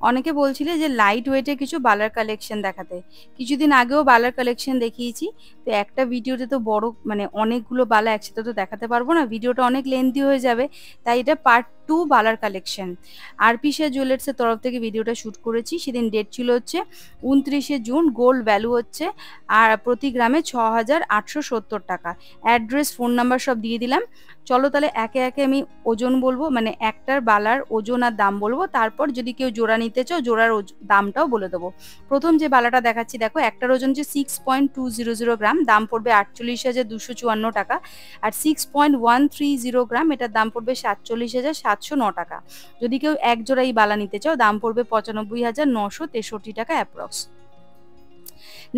অনেকে বলছিলে যে লাইট ওয়েটে কিছু বালার কালেকশন দেখাতে। কিছুদিন আগেও বালার কালেকশন দেখিয়েছি। তো একটা ভিডিওতে তো বড় মানে অনেকগুলো বালা একসাথে তো দেখাতে পারবো না, ভিডিওটা অনেক লেন্থি হয়ে যাবে। তাই এটা পার্ট 2 বালার কালেকশন। আরপি শেয়ার জুয়েলার্সের তরফ থেকে ভিডিওটা শুট করেছি। সেদিন ডেট ছিল হচ্ছে 29শে জুন। গোল্ড ভ্যালু হচ্ছে আর প্রতি গ্রামে 6,870 টাকা। অ্যাড্রেস, ফোন নাম্বার সব দিয়ে দিলাম। চলো তাহলে একে একে আমি ওজন বলবো, মানে একটার বালার ওজন আর দাম বলবো, তারপর যদি কেউ জোড়া নিতে চাও জোড়ার দামটাও বলে দেবো। প্রথম যে বালাটা দেখাচ্ছি দেখো, একটার ওজন হচ্ছে 6.200 গ্রাম, দাম পড়বে 48,254 টাকা। আর 6.130 গ্রাম, এটার দাম পড়বে 47,709 টাকা। যদি কেউ এক জোড়া এই বালা নিতে চাও দাম পড়বে 95,963 টাকা অ্যাপ্রক্স।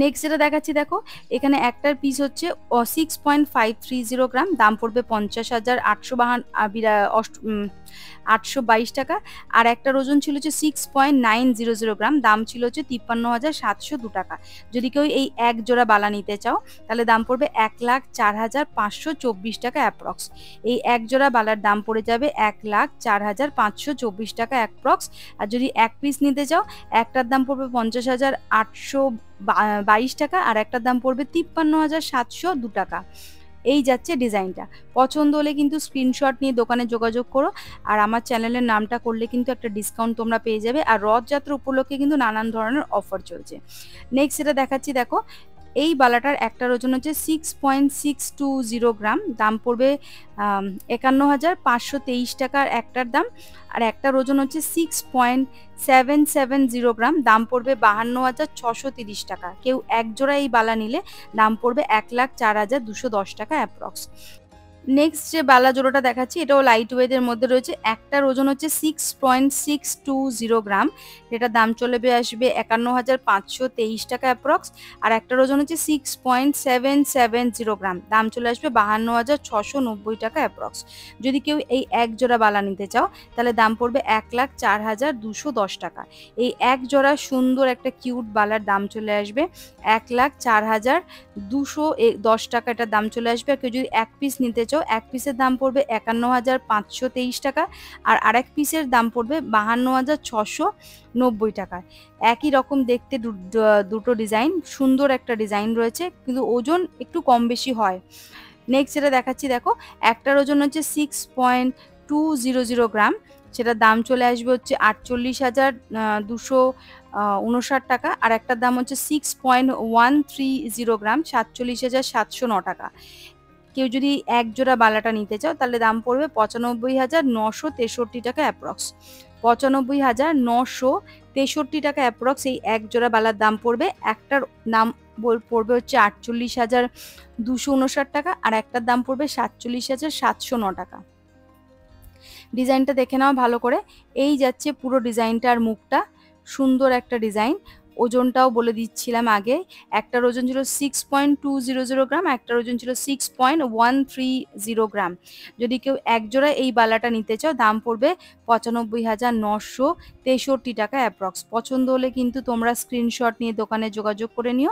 নেক্সট যেটা দেখাচ্ছি দেখো, এখানে একটার পিস হচ্ছে 6.530 গ্রাম, দাম পড়বে 50,822 টাকা। আর একটার ওজন ছিল হচ্ছে 6.900 গ্রাম, দাম ছিল হচ্ছে 53,702 টাকা। যদি কেউ এই এক জোড়া বালা নিতে চাও তাহলে দাম পড়বে 1,04,524 টাকা অ্যাপ্রক্স। এই এক জোড়া বালার দাম পড়ে যাবে 1,04,524 টাকা অ্যাপ্রক্স। আর যদি এক পিস নিতে চাও, একটার দাম পড়বে 50,822 টাকা, আর একটার দাম পড়বে 53,702 টাকা। এই যাচ্ছে ডিজাইনটা। পছন্দ হলে কিন্তু স্ক্রিনশট নিয়ে দোকানে যোগাযোগ করো। আর আমার চ্যানেলের নামটা করলে কিন্তু একটা ডিসকাউন্ট তোমরা পেয়ে যাবে। আর রথযাত্রা উপলক্ষে কিন্তু নানান ধরনের অফার চলছে। নেক্সট যেটা দেখাচ্ছি দেখো, এই বালাটার একটার ওজন হচ্ছে 6.620 গ্রাম, দাম পড়বে 51,523 টাকার একটার দাম। আর একটার ওজন হচ্ছে 6.770 গ্রাম, দাম পড়বে 52,630 টাকা। কেউ এক জোড়া এই বালা নিলে দাম পড়বে 1,04,210 টাকা অ্যাপ্রক্স। নেক্সট যে বালা জোড়াটা দেখাচ্ছি এটাও লাইট ওয়েটের মধ্যে রয়েছে। একটার ওজন হচ্ছে 6.620 গ্রাম, যেটার দাম চলে আসবে 51,523 টাকা অ্যাপ্রক্স। আর একটার ওজন হচ্ছে 6.770 গ্রাম, দাম চলে আসবে 52,690 টাকা অ্যাপ্রক্স। যদি কেউ এই এক জোড়া বালা নিতে চাও তাহলে দাম পড়বে 1,04,210 টাকা। এই এক জোড়া সুন্দর একটা কিউট বালার দাম চলে আসবে 1,04,210 টাকা, এটার দাম চলে আসবে। আর কেউ যদি এক পিস নিতে চাও, এক পিসের দাম পড়বে 51,523 টাকা, আর আরেক পিসের দাম পড়বে 52,690 টাকা। একই রকম দেখতে দুটো ডিজাইন, সুন্দর একটা ডিজাইন রয়েছে, কিন্তু ওজন একটু কম বেশি হয়। নেক্সট যেটা দেখাচ্ছি দেখো, একটার ওজন হচ্ছে 6.200 গ্রাম, সেটার দাম চলে আসবে হচ্ছে 48,259 টাকা। আর একটার দাম হচ্ছে 6.130 গ্রাম, 47,709 টাকা। কেউ যদি এক জোড়া বালাটা নিতে চাও তাহলে দাম পড়বে 95,963 টাকা অ্যাপ্রক্স। 95,963 টাকা অ্যাপ্রক্স এই এক জোড়া বালার দাম পড়বে। একটার দাম পড়বে হচ্ছে 48,259 টাকা, আর একটার দাম পড়বে 47,709 টাকা। ডিজাইনটা দেখে নাও ভালো করে। এই যাচ্ছে পুরো ডিজাইনটার মুখটা, সুন্দর একটা ডিজাইন। ওজনটাও বলে দিচ্ছিলাম আগে, একটার ওজন ছিল 6.200 গ্রাম, একটার ওজন ছিল 6.130 গ্রাম। যদি কেউ এক জোড়া এই বালাটা নিতে চাও দাম পড়বে 95,963 টাকা অ্যাপ্রক্স। পছন্দ হলে কিন্তু তোমরা স্ক্রিনশট নিয়ে দোকানে যোগাযোগ করে নিও।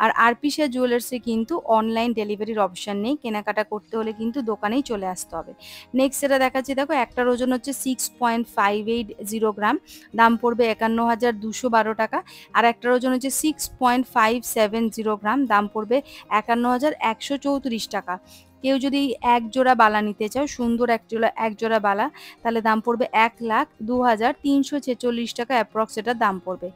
আর আরপি শেয়ার জুয়েলার্সে কিন্তু অনলাইন ডেলিভারির অপশান নেই, কেনাকাটা করতে হলে কিন্তু দোকানেই চলে আসতে হবে। নেক্সট যেটা দেখাচ্ছি দেখো, একটার ওজন হচ্ছে 6.580 গ্রাম, দাম পড়বে 51,212 টাকা। আর একটার ওজন হচ্ছে 6.570 গ্রাম, দাম পড়বে 51,134 টাকা। কেউ যদি এক জোড়া বালা নিতে চাও, সুন্দর এক জোড়া বালা, তাহলে দাম পড়বে 1,02,346 টাকা অ্যাপ্রক্স, এটার দাম পড়বে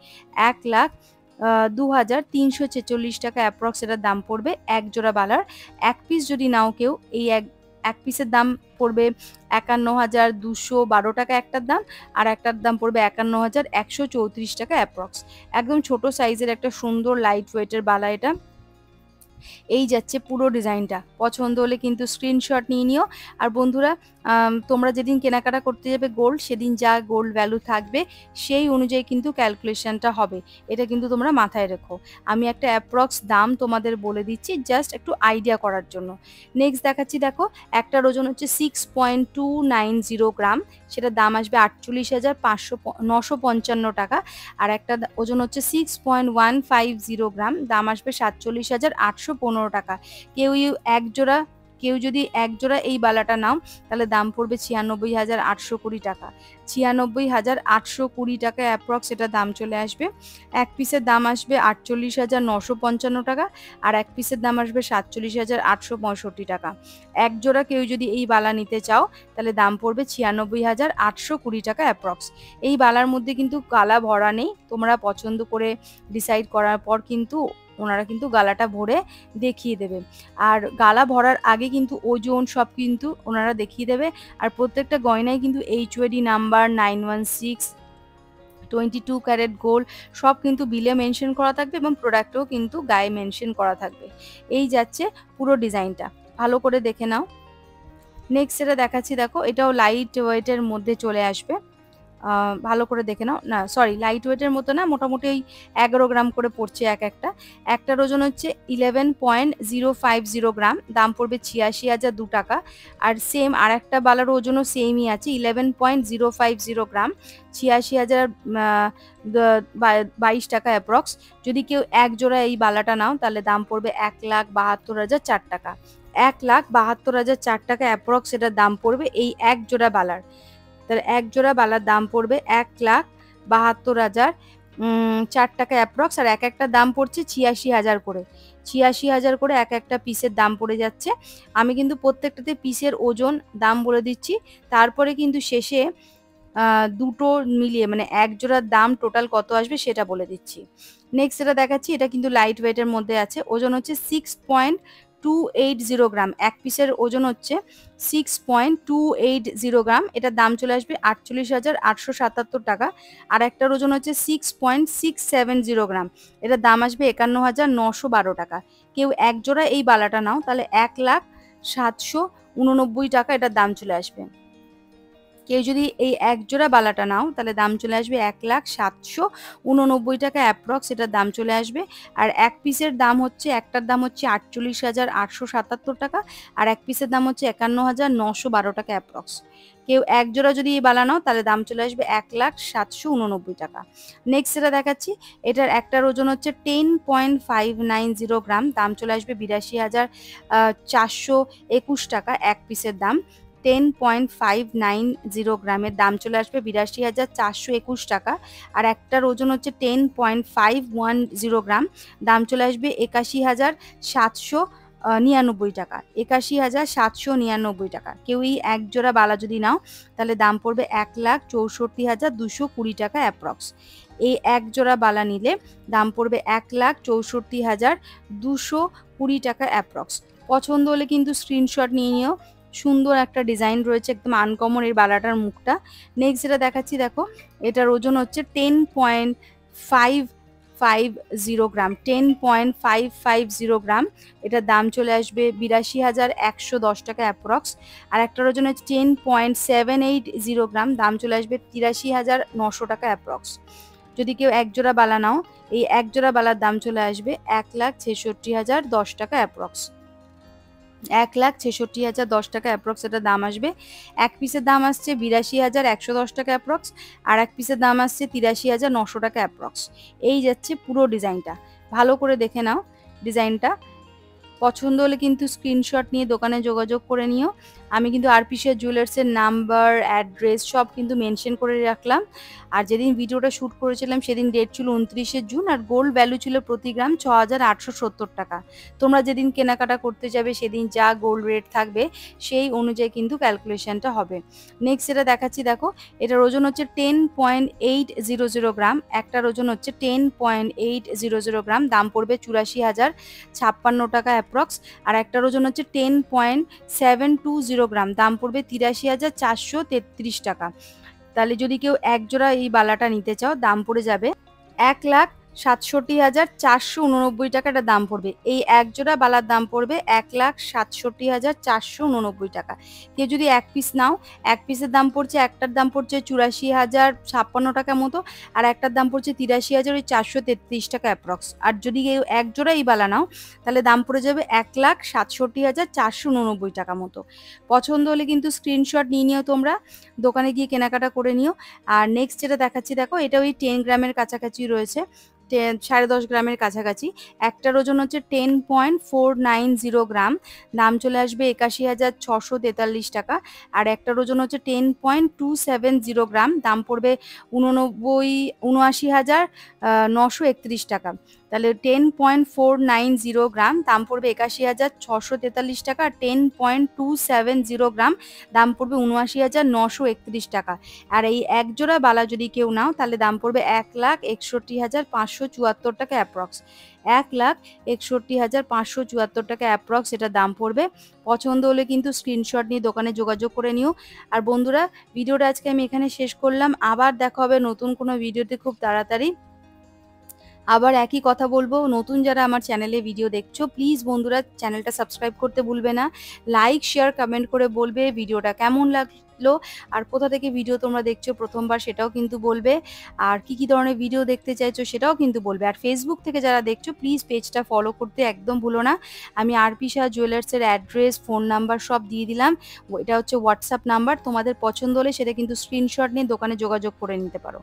1,02,346 টাকা অ্যাপ্রক্স, এটার দাম পড়বে এক জোড়া বালার। এক পিস যদি নাও কেউ, এই এক পিসের দাম পড়বে 51,212 টাকা একটার দাম, আর একটার দাম পড়বে 51,134 টাকা অ্যাপ্রক্স। একদম ছোট সাইজের একটা সুন্দর লাইট ওয়েটের বালা এটা। এই যাচ্ছে পুরো ডিজাইনটা। পছন্দ হলে কিন্তু স্ক্রিনশট নিয়ে নিও। আর বন্ধুরা, তোমরা যেদিন কেনাকাটা করতে যাবে গোল্ড, সেদিন যা গোল্ড ভ্যালু থাকবে সেই অনুযায়ী কিন্তু ক্যালকুলেশনটা হবে, এটা কিন্তু তোমরা মাথায় রেখো। আমি একটা অ্যাপ্রক্স দাম তোমাদের বলে দিচ্ছি জাস্ট একটু আইডিয়া করার জন্য। নেক্সট দেখাচ্ছি দেখো, একটার ওজন হচ্ছে 6.290 গ্রাম, সেটার দাম আসবে 48,955 টাকা। আর একটা ওজন হচ্ছে 6.150 গ্রাম, দাম আসবে 47,815 টাকা। কেউ এক জোড়া কেউ যদি এক জোড়া এই বালাটা নাও তাহলে দাম পড়বে ৯৬,৮২০ টাকা। ৯৬,৮২০ টাকা অ্যাপ্রক্স এটা দাম চলে আসবে। এক পিসের দাম আসবে ৪৮,৯৫৫ টাকা, আর এক পিসের দাম আসবে ৪৭,৮৬৫ টাকা। এক জোড়া কেউ যদি এই বালা নিতে চাও তাহলে দাম পড়বে ৯৬,৮২০ টাকা অ্যাপ্রক্স। এই বালার মধ্যে কিন্তু গালা ভরা নেই, তোমরা পছন্দ করে ডিসাইড করার পর কিন্তু ওনারা কিন্তু গালাটা ভরে দেখিয়ে দেবে। আর গালা ভরার আগে কিন্তু ওজন সব কিন্তু ওনারা দেখিয়ে দেবে। আর প্রত্যেকটা গয়নায় কিন্তু HOD নাম্বার 916 22 ক্যারেট গোল্ড সব কিন্তু বিলে মেনশন করা থাকবে এবং প্রোডাক্টেও কিন্তু গায়ে মেনশন করা থাকবে। এই যাচ্ছে পুরো ডিজাইনটা, ভালো করে দেখে নাও। নেক্সট যেটা দেখাচ্ছি দেখো, এটাও লাইট ওয়েটের মধ্যে চলে আসবে, ভালো করে দেখে নাও। না সরি, লাইট ওয়েটের মতো না, মোটামুটি ওই 11 গ্রাম করে পড়ছে একটার ওজন হচ্ছে 11.050 গ্রাম, দাম পড়বে ৮৬,০০০ টাকা। আর সেম আর একটা বালার ওজনও সেমই আছে 11.050 গ্রাম, ৮৬,০২২ টাকা অ্যাপ্রক্স। যদি কেউ এক জোড়া এই বালাটা নাও তাহলে দাম পড়বে ১,৭২,০০০ টাকা। ১,৭২,০০০ টাকা অ্যাপ্রক্স এটার দাম পড়বে এই এক জোড়া বালার। তাহলে এক জোড়া বালার দাম পড়বে ১,৭২,০০০ টাকা অ্যাপ্রক্স, আর একটা দাম পড়ছে ৮৬,০০০ করে। ৮৬,০০০ করে একটা পিসের দাম পড়ে যাচ্ছে। আমি কিন্তু প্রত্যেকটাতে পিসের ওজন দাম বলে দিচ্ছি, তারপরে কিন্তু শেষে দুটো মিলিয়ে মানে এক জোড়ার দাম টোটাল কত আসবে সেটা বলে দিচ্ছি। নেক্সট যেটা দেখাচ্ছি এটা কিন্তু লাইট ওয়েটের মধ্যে আছে, ওজন হচ্ছে 6.280 গ্রাম, এক পিসের ওজন হচ্ছে 6.280 গ্রাম, এটার দাম চলে আসবে ৪৮,৮৭৭ টাকা। আর একটার ওজন হচ্ছে 6.670 গ্রাম, এটার দাম আসবে ৫১,৯১২ টাকা। কেউ এক জোড়া এই বালাটা নাও তাহলে ১,৭৮৯ টাকা এটার দাম চলে আসবে। কেউ যদি এই এক জোড়া বালাটা নাও তাহলে দাম চলে আসবে ১,৭৮৯ টাকা অ্যাপ্রক্স এটার দাম চলে আসবে। আর এক পিসের দাম হচ্ছে, একটার দাম হচ্ছে ৪৮,৮৭৭ টাকা, আর এক পিসের দাম হচ্ছে ৫১,৯১২ টাকা অ্যাপ্রক্স। কেউ এক জোড়া যদি এই বালা নাও তাহলে দাম চলে আসবে ১,৭৮৯ টাকা। নেক্সট যেটা দেখাচ্ছি এটার একটার ওজন হচ্ছে 10.590 গ্রাম, দাম চলে আসবে ৮২,৪২১ টাকা এক পিসের দাম। 10.590 গ্রামের দাম চলে আসবে ৮২,৪২১ টাকা। আর একটার ওজন হচ্ছে 10.510 গ্রাম, দাম চলে আসবে ৮১,৭৯৯ টাকা। ৮১,৭৯৯ টাকা। কেউ এই এক জোড়া বালা যদি নাও তাহলে দাম পড়বে ১,৬৪,২২০ টাকা অ্যাপ্রক্স। এই এক জোড়া বালা নিলে দাম পড়বে ১,৬৪,২২০ টাকা অ্যাপ্রক্স। পছন্দ হলে কিন্তু স্ক্রিনশট নিয়ে নিও, সুন্দর একটা ডিজাইন রয়েছে, একদম আনকমন এই বালাটার মুখটা। নেক্সট যেটা দেখাচ্ছি দেখো, এটার ওজন হচ্ছে 10.550 গ্রাম, 10.550 গ্রাম, এটার দাম চলে আসবে ৮২,১১০ টাকা অ্যাপ্রক্স। আর একটার ওজন হচ্ছে 10.780 গ্রাম, দাম চলে আসবে ৮৩,৯০০ টাকা অ্যাপ্রক্স। যদি কেউ এক জোড়া বালা নাও এই এক জোড়া বালার দাম চলে আসবে ১,৬৬,০১০ টাকা অ্যাপ্রক্স। ১,৬৬,০১০ টাকা অ্যাপ্রক্স এটার দাম আসবে। এক পিসের দাম আসছে ৮২,১১০ টাকা অ্যাপ্রক্স, আর এক পিসের দাম আসছে ৮৩,৯০০ টাকা অ্যাপ্রক্স। এই যাচ্ছে পুরো ডিজাইনটা, ভালো করে দেখে নাও ডিজাইনটা। পছন্দ হলে কিন্তু স্ক্রিনশট নিয়ে দোকানে যোগাযোগ করে নিও। আমি কিন্তু আরপিসিআর জুয়েলার্সের নাম্বার, অ্যাড্রেস সব কিন্তু মেনশন করে রাখলাম। আর যেদিন ভিডিওটা শ্যুট করেছিলাম সেদিন ডেট ছিল ২৯শে জুন, আর গোল্ড ভ্যালু ছিল প্রতি গ্রাম ৬,৮৭০ টাকা। তোমরা যেদিন কেনাকাটা করতে যাবে সেদিন যা গোল্ড রেট থাকবে সেই অনুযায়ী কিন্তু ক্যালকুলেশনটা হবে। নেক্সট যেটা দেখাচ্ছি দেখো, এটার ওজন হচ্ছে 10.800 গ্রাম, একটার ওজন হচ্ছে 10.800 গ্রাম, দাম পড়বে ৮৪,০৫৬ টাকা অ্যাপ্রক্স। আর একটার ওজন হচ্ছে 10.720 গ্রাম, দাম পড়বে ৮৩,৪৩৩ টাকা। তাহলে যদি কেউ এক জোড়া এই বালাটা নিতে চাও দাম পড়ে যাবে ১,৬৭,৪৮৯ টাকা এটা দাম পড়বে। এই এক জোড়া বালার দাম পড়বে ১,৬৭,৪৮৯ টাকা। কেউ যদি এক পিস নাও, এক পিসের দাম পড়ছে, একটার দাম পড়ছে ৮৪,০৫৬ টাকা মতো, আর একটার দাম পড়ছে ৮৩,৪৩৩ টাকা অ্যাপ্রক্স। আর যদি কেউ এক জোড়া এই বালা নাও তাহলে দাম পড়ে যাবে ১,৬৭,৪৮৯ টাকা মতো। পছন্দ হলে কিন্তু স্ক্রিনশট নিয়ে নিও, তোমরা দোকানে গিয়ে কেনাকাটা করে নিও। আর নেক্সট যেটা দেখাচ্ছি দেখো, এটা ওই 10 গ্রামের কাছাকাছি রয়েছে, 10.5 গ্রামের কাছাকাছি। একটার ওজন হচ্ছে 10.490 গ্রাম, দাম চলে আসবে ৮১,৬৪৩ টাকা। আর একটার ওজন হচ্ছে 10.270 গ্রাম, দাম পড়বে ৭৯,৯৩১ টাকা। তাহলে 10.490 গ্রাম দাম পড়বে ৮১,৬৪৩ টাকা, আর 10.270 গ্রাম দাম পড়বে ৭৯,৯৩১ টাকা। আর এই এক জোড়া বালা যদি কেউ নাও তাহলে দাম পড়বে ১,৬১,৫৭৪ টাকা অ্যাপ্রক্স। ১,৬১,৫৭৪ টাকা অ্যাপ্রক্স এটা দাম পড়বে। পছন্দ হলে কিন্তু স্ক্রিনশট নিয়ে দোকানে যোগাযোগ করে নিও। আর বন্ধুরা, ভিডিওটা আজকে আমি এখানে শেষ করলাম। আবার দেখা হবে নতুন কোনো ভিডিওতে খুব তাড়াতাড়ি। আবার একই কথা বলবো, নতুন যারা আমার চ্যানেলে ভিডিও দেখছো প্লিজ বন্ধুরা চ্যানেলটা সাবস্ক্রাইব করতে ভুলবে না। লাইক, শেয়ার, কমেন্ট করে বলবে ভিডিওটা কেমন লাগলো, আর কোথা থেকে ভিডিও তোমরা দেখছো প্রথমবার সেটাও কিন্তু বলবে, আর কি কি ধরনের ভিডিও দেখতে চাইছো সেটাও কিন্তু বলবে। আর ফেসবুক থেকে যারা দেখছো প্লিজ পেজটা ফলো করতে একদম ভুলো না। আমি আরপি শাহ জুয়েলার্সের অ্যাড্রেস, ফোন নাম্বার সব দিয়ে দিলাম। এটা হচ্ছে হোয়াটসঅ্যাপ নাম্বার, তোমাদের পছন্দ হলে সেটা কিন্তু স্ক্রিনশট নিয়ে দোকানে যোগাযোগ করে নিতে পারো।